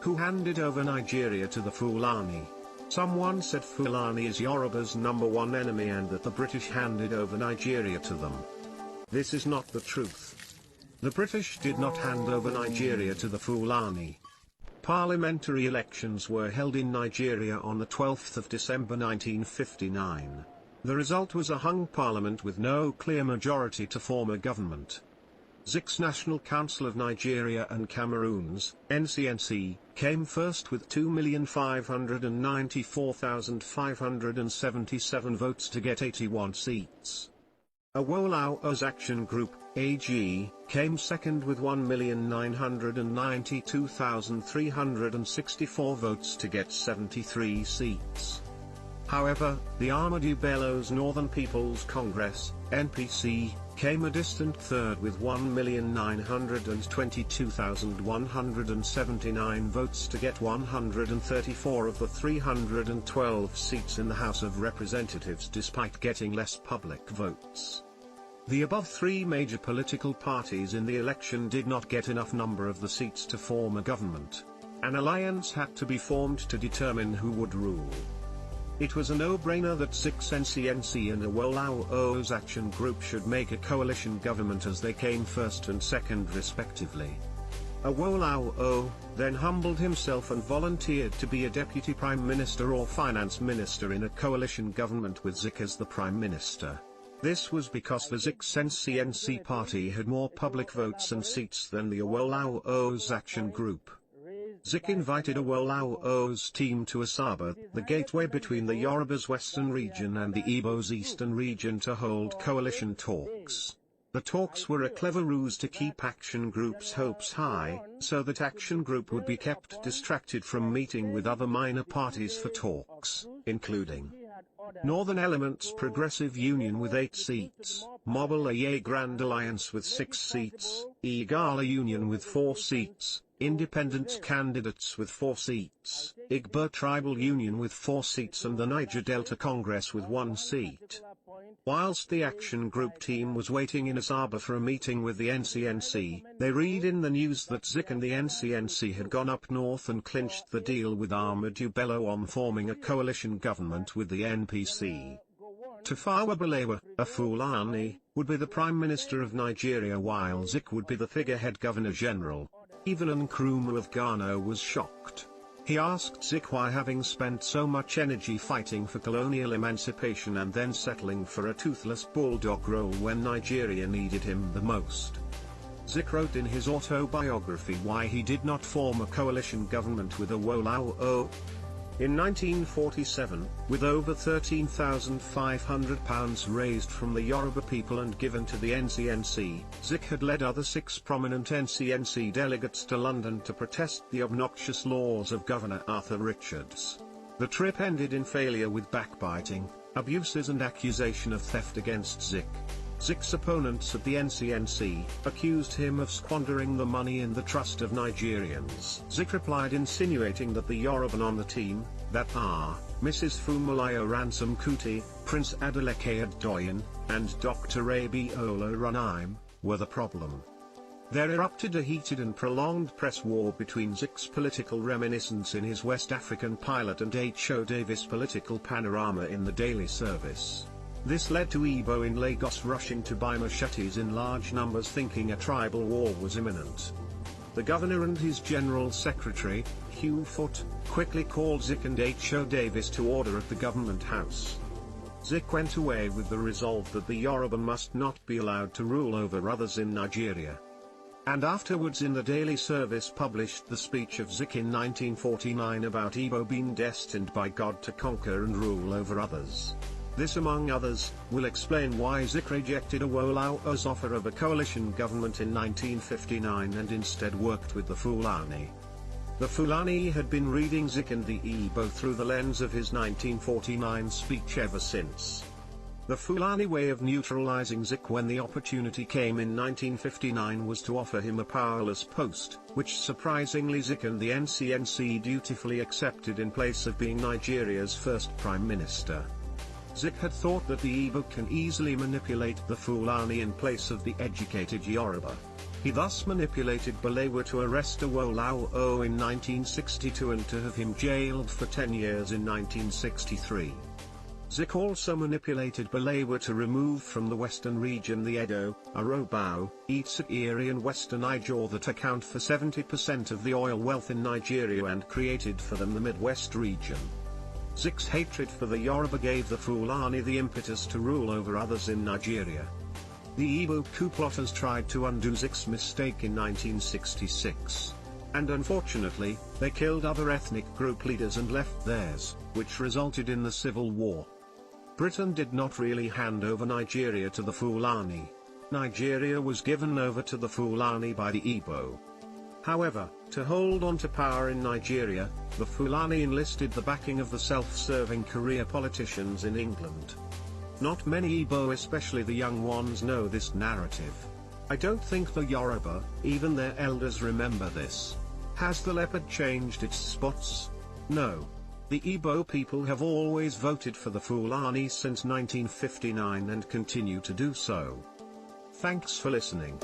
Who handed over Nigeria to the Fulani? Someone said Fulani is Yoruba's #1 enemy and that the British handed over Nigeria to them. This is not the truth. The British did not hand over Nigeria to the Fulani. Parliamentary elections were held in Nigeria on the 12th of December 1959. The result was a hung parliament with no clear majority to form a government. Zik's National Council of Nigeria and Cameroons, NCNC, came first with 2,594,577 votes to get 81 seats. Awolaw's Action Group, AG, came second with 1,992,364 votes to get 73 seats. However, the Ahmadu Bello's Northern People's Congress, NPC, came a distant third with 1,922,179 votes to get 134 of the 312 seats in the House of Representatives despite getting less public votes. The above three major political parties in the election did not get enough number of the seats to form a government. An alliance had to be formed to determine who would rule. It was a no-brainer that Zik's NCNC and Awolaw's Action Group should make a coalition government as they came first and second respectively. Awolowo then humbled himself and volunteered to be a deputy prime minister or finance minister in a coalition government with Zik as the prime minister. This was because the Zik's NCNC party had more public votes and seats than the Awolaw's Action Group. Zik invited Awolaw's team to Asaba, the gateway between the Yoruba's western region and the Igbo's eastern region, to hold coalition talks. The talks were a clever ruse to keep Action Group's hopes high, so that Action Group would be kept distracted from meeting with other minor parties for talks, including Northern Elements Progressive Union with 8 seats, Mobile Aye Grand Alliance with 6 seats, Igala Union with 4 seats, Independent Candidates with 4 seats, Igbo Tribal Union with 4 seats and the Niger Delta Congress with 1 seat. Whilst the Action Group team was waiting in Asaba for a meeting with the NCNC, they read in the news that Zik and the NCNC had gone up north and clinched the deal with Ahmadu Bello on forming a coalition government with the NPC. Tafawa Balewa, a Fulani, would be the Prime Minister of Nigeria while Zik would be the figurehead Governor-General. Even Nkrumah of Ghana was shocked. He asked Zik why, having spent so much energy fighting for colonial emancipation and then settling for a toothless bulldog role when Nigeria needed him the most. Zik wrote in his autobiography why he did not form a coalition government with Awolowo. In 1947, with over £13,500 raised from the Yoruba people and given to the NCNC, Zik had led other 6 prominent NCNC delegates to London to protest the obnoxious laws of Governor Arthur Richards. The trip ended in failure with backbiting, abuses and accusation of theft against Zik. Zik's opponents at the NCNC accused him of squandering the money in the trust of Nigerians. Zik replied insinuating that the Yoruban on the team, that are, Mrs. Funmilayo Ransom Kuti, Prince Adeleke Adedoyin, and Dr. Abiola Runaim, were the problem. There erupted a heated and prolonged press war between Zik's political reminiscence in his West African pilot and H.O. Davis' political panorama in the daily service. This led to Igbo in Lagos rushing to buy machetes in large numbers, thinking a tribal war was imminent. The governor and his general secretary, Hugh Foote, quickly called Zik and H.O. Davis to order at the government house. Zik went away with the resolve that the Yoruba must not be allowed to rule over others in Nigeria. And afterwards in the daily service published the speech of Zik in 1949 about Igbo being destined by God to conquer and rule over others. This, among others, will explain why Zik rejected Awolowo's offer of a coalition government in 1959 and instead worked with the Fulani. The Fulani had been reading Zik and the Igbo through the lens of his 1949 speech ever since. The Fulani way of neutralizing Zik when the opportunity came in 1959 was to offer him a powerless post, which surprisingly Zik and the NCNC dutifully accepted in place of being Nigeria's first prime minister. Zik had thought that the Igbo can easily manipulate the Fulani in place of the educated Yoruba. He thus manipulated Balewa to arrest Awolowo in 1962 and to have him jailed for 10 years in 1963. Zik also manipulated Balewa to remove from the western region the Edo, Urhobo, Itsekiri and western Ijaw that account for 70% of the oil wealth in Nigeria and created for them the Midwest region. Zik's hatred for the Yoruba gave the Fulani the impetus to rule over others in Nigeria. The Igbo coup plotters tried to undo Zik's mistake in 1966. And unfortunately, they killed other ethnic group leaders and left theirs, which resulted in the civil war. Britain did not really hand over Nigeria to the Fulani. Nigeria was given over to the Fulani by the Igbo. However, to hold on to power in Nigeria, the Fulani enlisted the backing of the self-serving career politicians in England. Not many Igbo, especially the young ones, know this narrative. I don't think the Yoruba, even their elders, remember this. Has the leopard changed its spots? No. The Igbo people have always voted for the Fulani since 1959 and continue to do so. Thanks for listening.